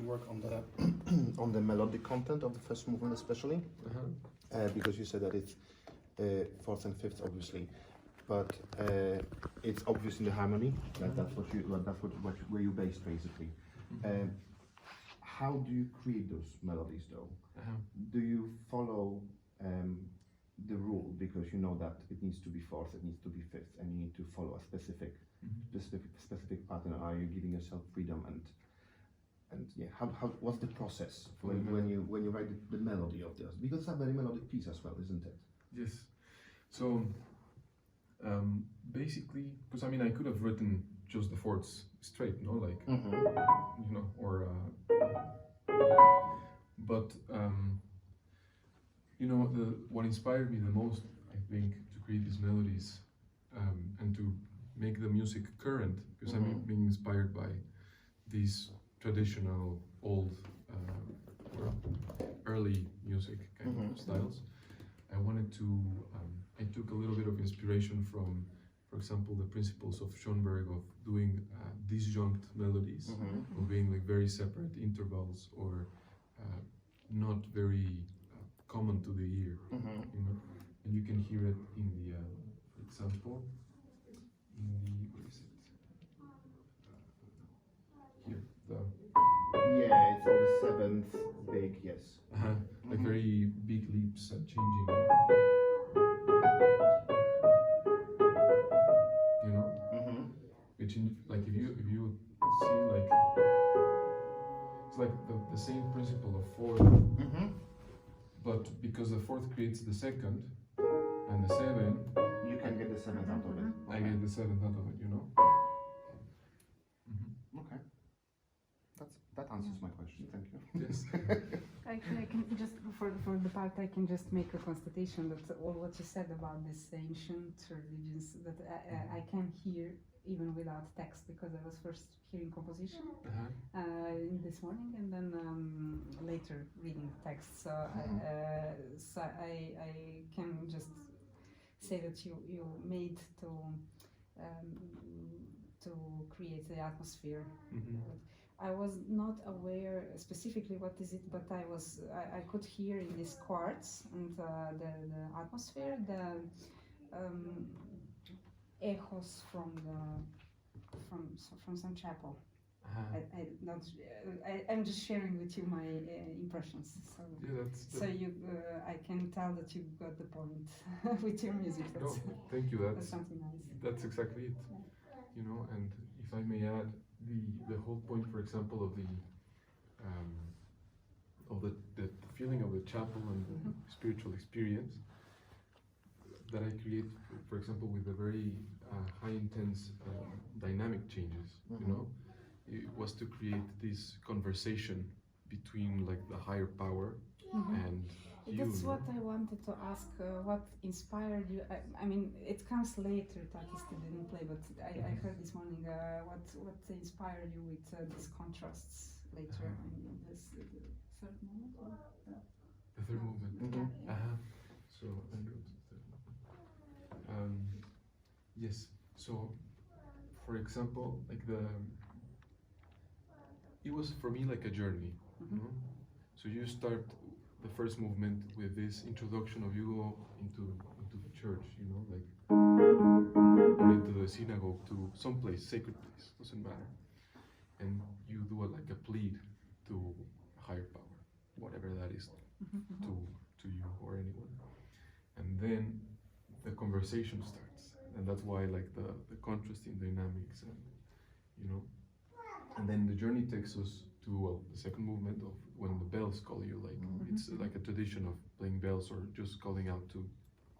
work on the on the melodic content of the first movement, especially because you said that it's fourth and fifth, obviously, but it's obvious in the harmony. That's where you base basically. How do you create those melodies, though? Do you follow the rule because you know that it needs to be fourth, it needs to be fifth, and you need to follow a specific pattern? Or are you giving yourself freedom and yeah, what's the process when you write the melody of this? Because it's a very melodic piece as well, isn't it? Yes. So basically, because I mean, I could have written just the fourths straight, you know, like you know, or but you know, what inspired me the most, I think, to create these melodies and to make the music current, because I'm being inspired by these traditional old or early music kind of styles. I wanted to I took a little bit of inspiration from, for example, the principles of Schoenberg of doing disjunct melodies, of being like very separate intervals or not very common to the ear, you know, and you can hear it in the, for example, in the, what is it? Here, yeah, it's all the seventh big, yes. Like very big leaps and changing, you know, which in, like if you see like it's like the same principle of fourth, but because the fourth creates the second and the seventh, you can get the seventh out of it. I get the seventh out of it, you know. Okay, that answers my question. Thank you. Yes. I can just for the part I can just make a constatation that all what you said about this ancient religions that I can hear even without text, because I was first hearing composition this morning and then later reading the text. So I can just say that you made to create the atmosphere. I was not aware specifically what is it, but I could hear in these chords and the atmosphere, the echoes from some chapel. I'm just sharing with you my impressions. So, yeah, so you, I can tell that you got the point with your music. No, thank you. That's something nice. That's exactly it. You know, and if I may add, the whole point, for example, of the feeling of the chapel and the spiritual experience that I create, for example, with the very high intense dynamic changes, you know, it was to create this conversation between like the higher power and you. That's what I wanted to ask. What inspired you? I mean, it comes later. Tatisti didn't play, but I heard this morning. What inspired you with these contrasts later in this third movement? Or the third movement. So I go to the third movement. Yes. So, for example, like it was for me like a journey. You know? So you start the first movement with this introduction of you go into the church, you know, like or into the synagogue, to some place, sacred place, doesn't matter, and you do like a plead to a higher power, whatever that is, to you or anyone, and then the conversation starts, and that's why like the contrasting dynamics, and you know, and then the journey takes us to the second movement of when the bells call you, like it's like a tradition of playing bells or just calling out to